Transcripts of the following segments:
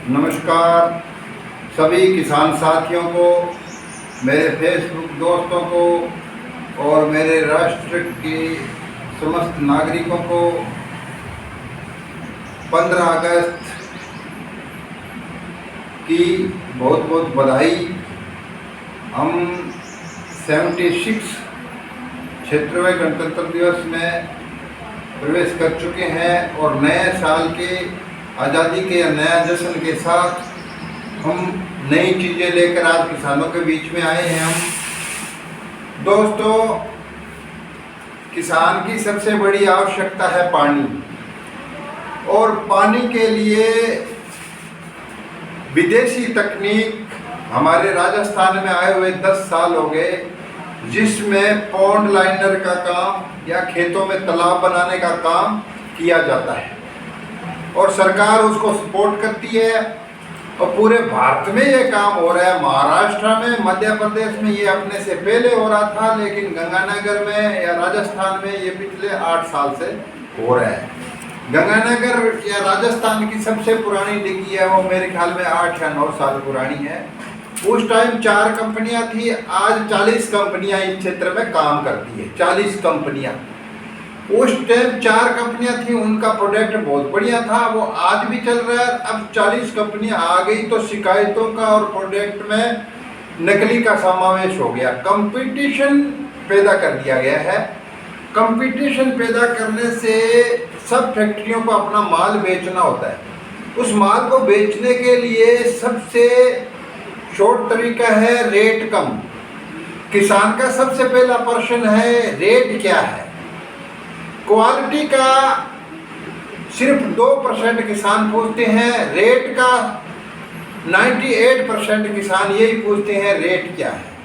नमस्कार सभी किसान साथियों को, मेरे फेसबुक दोस्तों को और मेरे राष्ट्र के समस्त नागरिकों को 15 अगस्त की बहुत बहुत बधाई। हम 76 क्षेत्रवार गणतंत्र दिवस में प्रवेश कर चुके हैं और नए साल के आज़ादी के नया जश्न के साथ हम नई चीज़ें लेकर आज किसानों के बीच में आए हैं। हम दोस्तों, किसान की सबसे बड़ी आवश्यकता है पानी, और पानी के लिए विदेशी तकनीक हमारे राजस्थान में आए हुए 10 साल हो गए, जिसमें पॉन्ड लाइनर का काम या खेतों में तालाब बनाने का काम किया जाता है और सरकार उसको सपोर्ट करती है। और पूरे भारत में ये काम हो रहा है। महाराष्ट्र में, मध्य प्रदेश में ये अपने से पहले हो रहा था, लेकिन गंगानगर में या राजस्थान में ये पिछले 8 साल से हो रहा है। गंगानगर या राजस्थान की सबसे पुरानी डिग्गी है, वो मेरे ख्याल में 8 या 9 साल पुरानी है। उस टाइम 4 कंपनियां थी, आज 40 कंपनियां इस क्षेत्र में काम करती है। 40 कंपनियां। उस टाइम 4 कंपनियां थी, उनका प्रोडक्ट बहुत बढ़िया था, वो आज भी चल रहा है। अब 40 कंपनियां आ गई तो शिकायतों का और प्रोडक्ट में नकली का समावेश हो गया। कंपटीशन पैदा कर दिया गया है। कंपटीशन पैदा करने से सब फैक्ट्रियों को अपना माल बेचना होता है। उस माल को बेचने के लिए सबसे शॉर्ट तरीका है रेट कम। किसान का सबसे पहला प्रश्न है रेट क्या है। क्वालिटी का सिर्फ 2% किसान पूछते हैं, रेट का 98% किसान यही पूछते हैं रेट क्या है।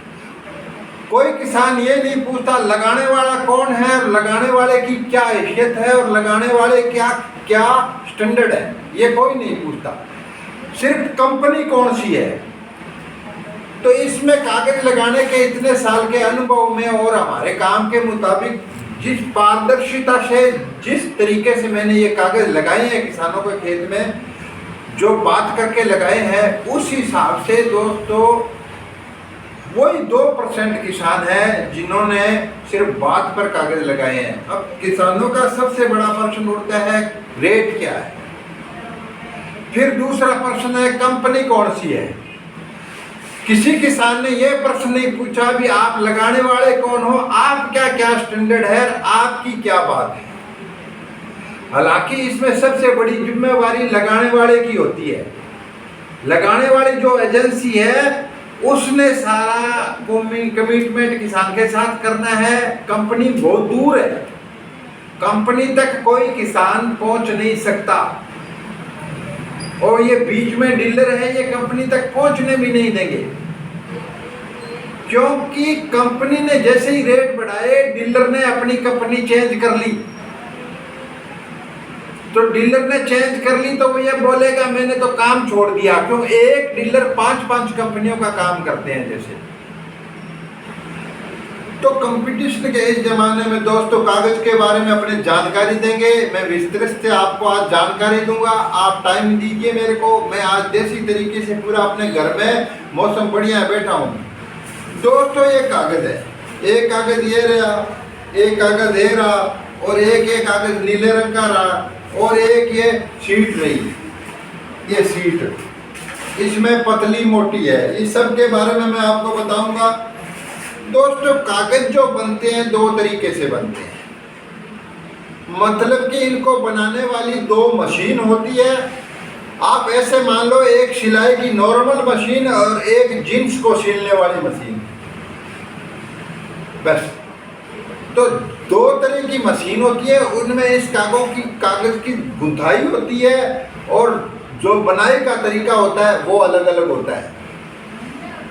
कोई किसान ये नहीं पूछता लगाने वाला कौन है, लगाने वाले की क्या हैसियत है और लगाने वाले क्या क्या स्टैंडर्ड है, ये कोई नहीं पूछता। सिर्फ कंपनी कौन सी है। तो इसमें कागज लगाने के इतने साल के अनुभव में और हमारे काम के मुताबिक जिस पारदर्शिता से, जिस तरीके से मैंने ये कागज लगाए हैं किसानों के खेत में, जो बात करके लगाए हैं, उस हिसाब से दोस्तों वही 2% किसान हैं जिन्होंने सिर्फ बात पर कागज लगाए हैं। अब किसानों का सबसे बड़ा प्रश्न उठता है रेट क्या है। फिर दूसरा प्रश्न है कंपनी कौन सी है। किसी किसान ने यह प्रश्न नहीं पूछा भी आप लगाने वाले कौन हो, आप क्या क्या स्टैंडर्ड है, आपकी क्या बात है। हालांकि इसमें सबसे बड़ी जिम्मेवारी लगाने वाले की होती है। लगाने वाली जो एजेंसी है उसने सारा कमिटमेंट किसान के साथ करना है। कंपनी बहुत दूर है, कंपनी तक कोई किसान पहुंच नहीं सकता, और ये बीच में डीलर है, ये कंपनी तक पहुंचने भी नहीं देंगे। क्योंकि कंपनी ने जैसे ही रेट बढ़ाए, डीलर ने अपनी कंपनी चेंज कर ली। तो डीलर ने चेंज कर ली तो वो ये बोलेगा मैंने तो काम छोड़ दिया। क्यों? एक डीलर 5-5 कंपनियों का काम करते हैं जैसे। तो कंपटीशन के इस जमाने में दोस्तों कागज के बारे में अपनी जानकारी देंगे। मैं विस्तृत से आपको आज जानकारी दूंगा। आप टाइम दीजिए मेरे को। मैं आज देसी तरीके से पूरा अपने घर में, मौसम बढ़िया है, बैठा हूँ। दोस्तों ये कागज है, एक कागज ये रहा, एक कागज ये रहा, और एक कागज नीले रंग का रहा, और एक ये शीट रही। ये शीट इसमें पतली मोटी है। इस सब के बारे में मैं आपको बताऊंगा। दोस्तों कागज जो बनते हैं 2 तरीके से बनते हैं। मतलब कि इनको बनाने वाली 2 मशीन होती है। आप ऐसे मान लो, एक सिलाई की नॉर्मल मशीन और एक जींस को सिलने वाली मशीन, बस। तो 2 तरह की मशीन होती है। उनमें इस कागज की गुंथाई होती है और जो बनाई का तरीका होता है वो अलग अलग होता है।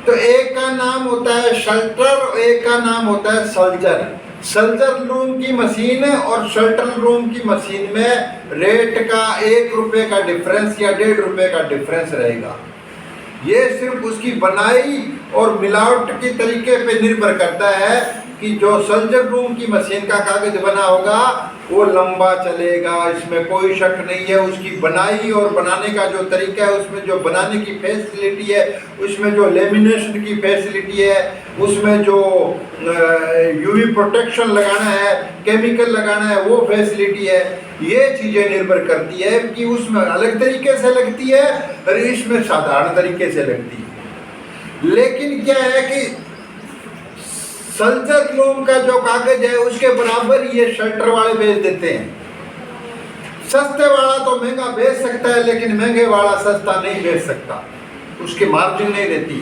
तो एक का नाम होता है शल्टर और एक का नाम होता है सल्जर। सल्जर लूम की मशीन और शल्टर लूम की मशीन में रेट का 1 रुपये का डिफरेंस या 1.5 रुपये का डिफरेंस रहेगा। ये सिर्फ उसकी बनाई और मिलावट के तरीके पे निर्भर करता है कि जो सर्जन रूम की मशीन का कागज बना होगा वो लंबा चलेगा, इसमें कोई शक नहीं है। उसकी बनाई और बनाने का जो तरीका है, उसमें जो बनाने की फैसिलिटी है, उसमें जो लेमिनेशन की फैसिलिटी है, उसमें जो यूवी प्रोटेक्शन लगाना है, केमिकल लगाना है, वो फैसिलिटी है। ये चीज़ें निर्भर करती है कि उसमें अलग तरीके से लगती है और इसमें साधारण तरीके से लगती है। लेकिन क्या है कि सल्जर लूम का जो कागज है उसके बराबर ये शल्टर वाले बेच देते हैं। सस्ते वाला तो महंगा बेच सकता है, लेकिन महंगे वाला सस्ता नहीं बेच सकता, उसकी मार्जिन नहीं रहती।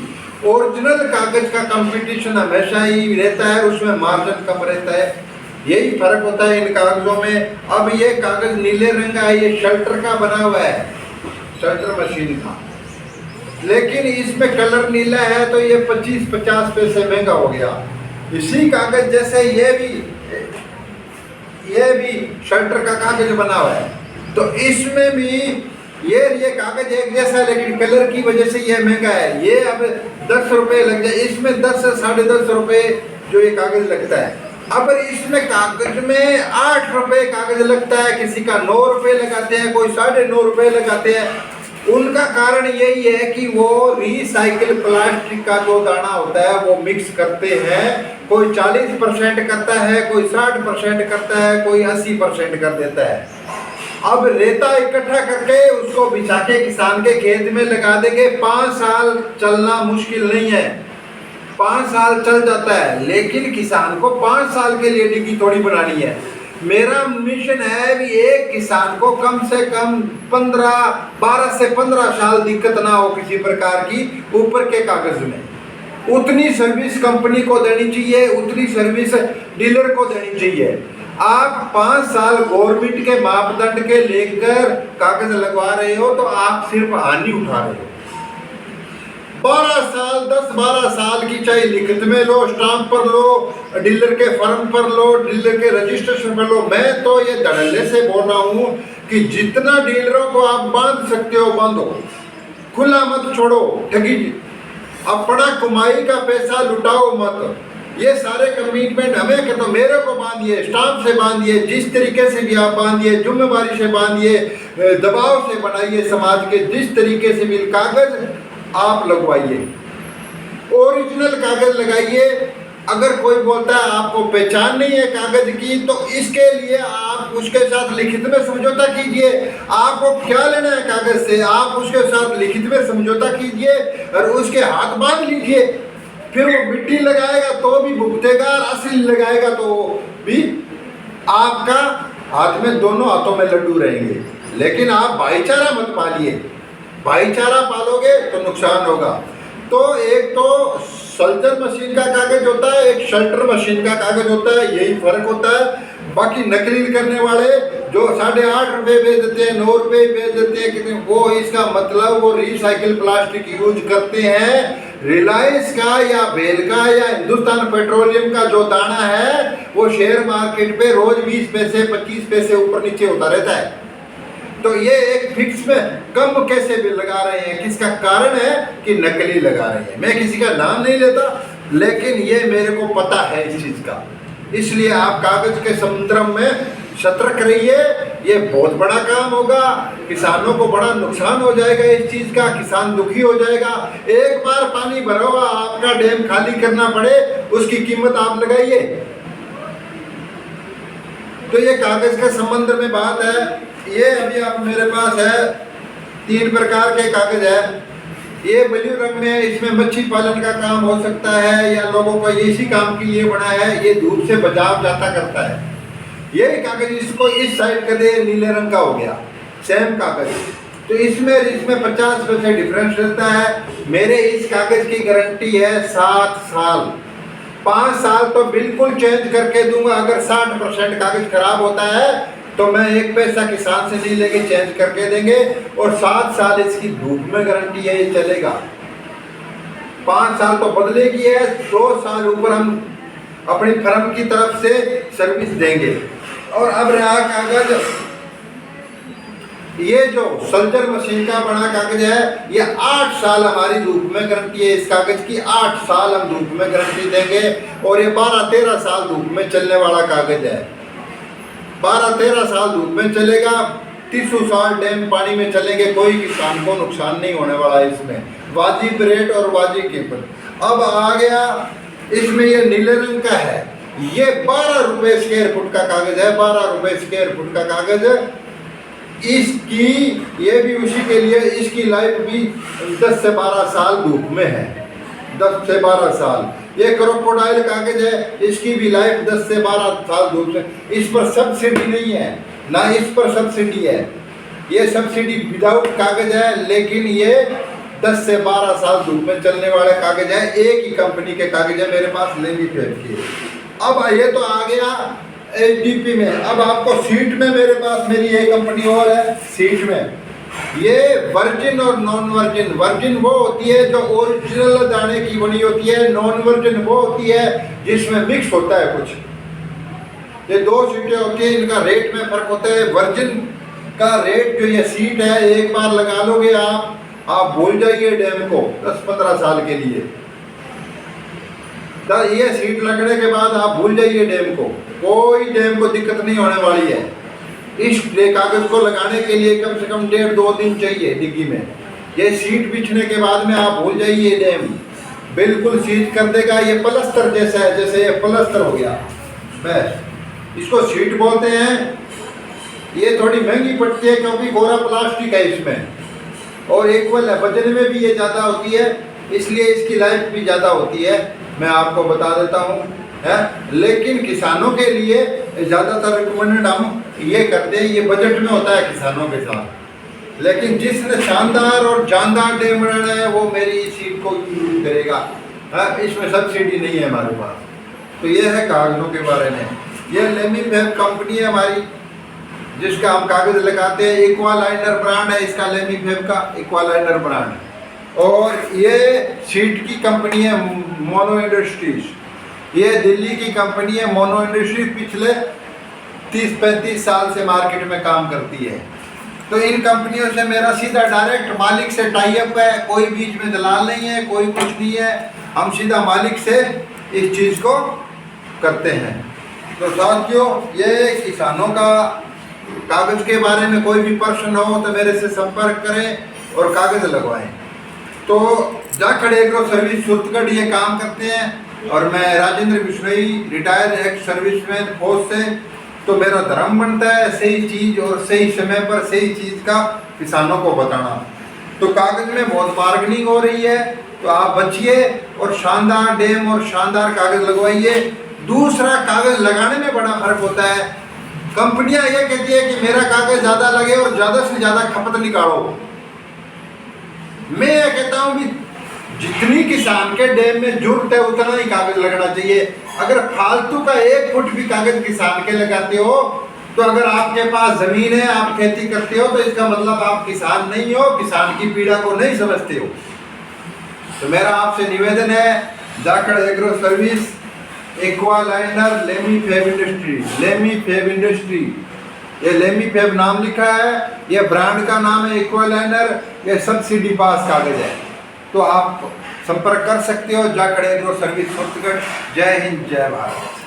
ओरिजिनल कागज का कंपटीशन हमेशा ही रहता है, उसमें मार्जिन कम रहता है। यही फर्क होता है इन कागजों में। अब ये कागज नीले रंग का है, ये शल्टर का बना हुआ है, शल्टर मशीन का, लेकिन इसमें कलर नीला है तो ये 25-50 पैसे महंगा हो गया। इसी कागज जैसे ये भी शल्टर का कागज बना हुआ है, तो इसमें भी ये कागज एक जैसा है, लेकिन कलर की वजह से ये महंगा है। ये अब 10 रुपये लग जाए, इसमें 10 से 10.5 रुपये जो ये कागज लगता है। अब इसमें कागज में 8 रुपये कागज लगता है, किसी का 9 रुपये लगाते हैं, कोई 9.5 रुपये लगाते हैं। उनका कारण यही है कि वो रिसाइकिल प्लास्टिक का जो दाना होता है वो मिक्स करते हैं। कोई 40% करता है, कोई 60% करता है, कोई 80% कर देता है। अब रेता इकट्ठा करके उसको बिछा के किसान के खेत में लगा देंगे, 5 साल चलना मुश्किल नहीं है, 5 साल चल जाता है। लेकिन किसान को 5 साल के लिए डिग्गी थोड़ी बनानी है। मेरा मिशन है भी एक किसान को कम से कम 12 से 15 साल दिक्कत ना हो किसी प्रकार की ऊपर के कागज में। उतनी सर्विस कंपनी को देनी चाहिए, उतनी सर्विस डीलर को देनी चाहिए। आप 5 साल गवर्नमेंट के मापदंड के लेकर कागज लगवा रहे हो तो आप सिर्फ हानि उठा रहे हो। 12 साल 10-12 साल की चाहे लिखित में लो, स्टाम्प पर लो, डीलर के फर्म पर लो, डीलर के रजिस्ट्रेशन पर लो। मैं तो ये धड़ल्ले से बोल रहा हूँ कि जितना डीलरों को आप बांध सकते हो बांधो, खुला मत छोड़ो ठगी। अपना कमाई का पैसा लुटाओ मत। ये सारे कमिटमेंट हमें कहते, मेरे को बांधिए, स्टाम्प से बांधिए, जिस तरीके से भी आप बांधिए, जिम्मेवारी से बांधिए, दबाव से बनाइए समाज के, जिस तरीके से भी कागज आप लगवाइए, ओरिजिनल कागज लगाइए। अगर कोई बोलता है आपको पहचान नहीं है कागज की, तो इसके लिए आप उसके साथ लिखित में समझौता कीजिए। आपको क्या लेना है कागज से, आप उसके साथ लिखित में समझौता कीजिए और उसके हाथ बांध लीजिए। फिर वो मिट्टी लगाएगा तो भी भुगतेगा, और असली लगाएगा तो भी आपका हाथ में, दोनों हाथों में लड्डू रहेंगे। लेकिन आप भाईचारा मत पालिए, भाईचारा पालोगे तो नुकसान होगा। तो एक तो सल्जर मशीन का कागज होता है, एक शल्टर मशीन का कागज होता है, यही फर्क होता है। बाकी नकली करने वाले जो 8.5 रुपये बेच देते हैं, 9 रुपये बेच देते हैं, कितने, वो इसका मतलब वो रिसाइकिल प्लास्टिक यूज करते हैं। रिलायंस का या बेल का या हिंदुस्तान पेट्रोलियम का जो दाना है वो शेयर मार्केट पे रोज 20 पैसे 25 पैसे ऊपर नीचे होता रहता है। तो ये एक फिक्स में कम कैसे भी लगा रहे हैं, किसका कारण है कि नकली लगा रहे हैं। मैं किसी का नाम नहीं लेता, लेकिन ये मेरे को पता है इस चीज़ का। इसलिए आप कागज के समुद्र में सतर्क रहिए, ये बहुत बड़ा काम होगा। किसानों को बड़ा नुकसान हो जाएगा इस चीज़ का, किसान दुखी हो जाएगा। एक बार पानी भरा हुआ आपका डैम खाली करना पड़े, उसकी कीमत आप लगाइए। तो ये कागज के संबंध में बात है। ये अभी आप मेरे पास है 3 प्रकार के कागज है। ये ब्लू रंग में है, इसमें मच्छी पालन का काम हो सकता है या लोगों को इसी काम के लिए बना है। ये धूप से बचाव ज्यादा करता है। ये कागज इसको इस साइड कर दे, नीले रंग का हो गया, सेम कागज। तो इसमें 50% डिफरेंस रहता है। मेरे इस कागज की गारंटी है 7 साल। 5 साल तो बिल्कुल चेंज करके दूंगा। अगर 60% कागज खराब होता है तो मैं 1 पैसा किसान से नहीं लेके चेंज करके देंगे। और 7 साल इसकी धूप में गारंटी है, ये चलेगा। 5 साल तो बदले की है, 2 साल ऊपर हम अपनी फर्म की तरफ से सर्विस देंगे। और अब रहा कागज, ये जो सल्जर मशीन का बना कागज है, ये 8 साल हमारी धूप में गारंटी है। इस कागज की 8 साल हम धूप में गारंटी देंगे और ये 12-13 साल धूप में चलने वाला कागज है। 12-13 साल धूप में चलेगा, 30 साल डैम पानी में चलेंगे, कोई किसान को नुकसान नहीं होने वाला है इसमें। वाजिब रेट और वाजिब कीमत। अब आ गया इसमें ये नीले रंग का है, ये 12 रुपये स्क्वायर फुट का कागज है, 12 रुपये स्क्वायर फुट का कागज है। इसकी ये भी उसी के लिए, इसकी लाइफ भी 10 से 12 साल धूप में है, 10 से 12 साल। ये क्रोकोडाइल कागज है, इसकी भी लाइफ 10 से 12 साल धूप में। इस पर सब्सिडी नहीं है, ना इस पर सब्सिडी है, ये सब्सिडी विदाउट कागज है, लेकिन ये 10 से 12 साल धूप में चलने वाले कागज है। एक ही कंपनी के कागज है मेरे पास, लेनी फेब की। अब ये तो आ गया HDP में। अब आपको सीट में मेरे पास मेरी एक कंपनी और है, सीट में ये वर्जिन और नॉन वर्जिन। वर्जिन वो होती है जो ओरिजिनल दाने की बनी होती है, नॉन वर्जिन वो होती है जिसमें मिक्स होता है कुछ। ये 2 सीटें होती है, इनका रेट में फर्क होता है। वर्जिन का रेट जो ये सीट है, एक बार लगा लोगे आप भूल जाइए डैम को 10-15 साल के लिए। तो ये सीट लगने के बाद आप भूल जाइए डैम को, कोई डैम को दिक्कत नहीं होने वाली है। इस कागज को लगाने के लिए कम से कम 1.5-2 दिन चाहिए डिग्गी में। ये सीट बिछने के बाद में आप भूल जाइए, डैम बिल्कुल सीट कर देगा। ये प्लस्तर जैसा है, जैसे ये प्लस्तर हो गया, बस इसको सीट बोलते हैं। ये थोड़ी महंगी पड़ती है क्योंकि गोरा प्लास्टिक है इसमें, और इक्वल है, वजन में भी ये ज़्यादा होती है, इसलिए इसकी लाइफ भी ज़्यादा होती है। मैं आपको बता देता हूँ है, लेकिन किसानों के लिए ज़्यादातर रिकमेंडेड हम ये करते हैं, ये बजट में होता है किसानों के साथ। लेकिन जिसने शानदार और जानदार डैम बनाना है वो मेरी सीट को यूज करेगा, है, इसमें सब्सिडी नहीं है हमारे पास। तो ये है कागज़ों के बारे में। ये लेमी फेब कंपनी है हमारी, जिसका हम कागज़ लगाते हैं। एक्वालाइनर ब्रांड है इसका, लेमी फेब का एक्वालाइनर ब्रांड। और ये सीट की कंपनी है मोनो इंडस्ट्रीज, ये दिल्ली की कंपनी है मोनो इंडस्ट्रीज। पिछले 30-35 साल से मार्केट में काम करती है। तो इन कंपनियों से मेरा सीधा डायरेक्ट मालिक से टाई अप है, कोई बीच में दलाल नहीं है, कोई कुछ नहीं है। हम सीधा मालिक से इस चीज़ को करते हैं। तो साथियों, ये किसानों का कागज़ के बारे में कोई भी प्रश्न हो तो मेरे से संपर्क करें और कागज़ लगवाएं। तो जाखड़ एग्रो सर्विस सुरतगढ़ ये काम करते हैं, और मैं Rajendra Bishnoi, retired ex serviceman फौज से। तो मेरा धर्म बनता है सही चीज़ और सही समय पर सही चीज़ का किसानों को बताना। तो कागज़ में बहुत बार्गेनिंग हो रही है, तो आप बचिए और शानदार डैम और शानदार कागज़ लगवाइए। दूसरा, कागज़ लगाने में बड़ा फर्क होता है। कंपनियां ये कहती है कि मेरा कागज़ ज़्यादा लगे और ज़्यादा से ज़्यादा खपत निकालो। मैं ये कहता हूँ कि जितनी किसान के डैम में जरूरत है उतना ही कागज़ लगना चाहिए। अगर फालतू का 1 फुट भी कागज़ किसान के लगाते हो, तो अगर आपके पास ज़मीन है, आप खेती करते हो, तो इसका मतलब आप किसान नहीं हो, किसान की पीड़ा को नहीं समझते हो। तो मेरा आपसे निवेदन है, जाखड़ एग्रो सर्विस, एक्वालाइनर, लेमी फेब इंडस्ट्री, लेमी फेब इंडस्ट्री, ये लेमी फेब नाम लिखा है, ये ब्रांड का नाम है एक्वालाइनर। ये सब्सिडी पास कागज़ है, तो आप संपर्क कर सकते हो। Jakhar agro service Suratgarh. जय हिंद, जय भारत।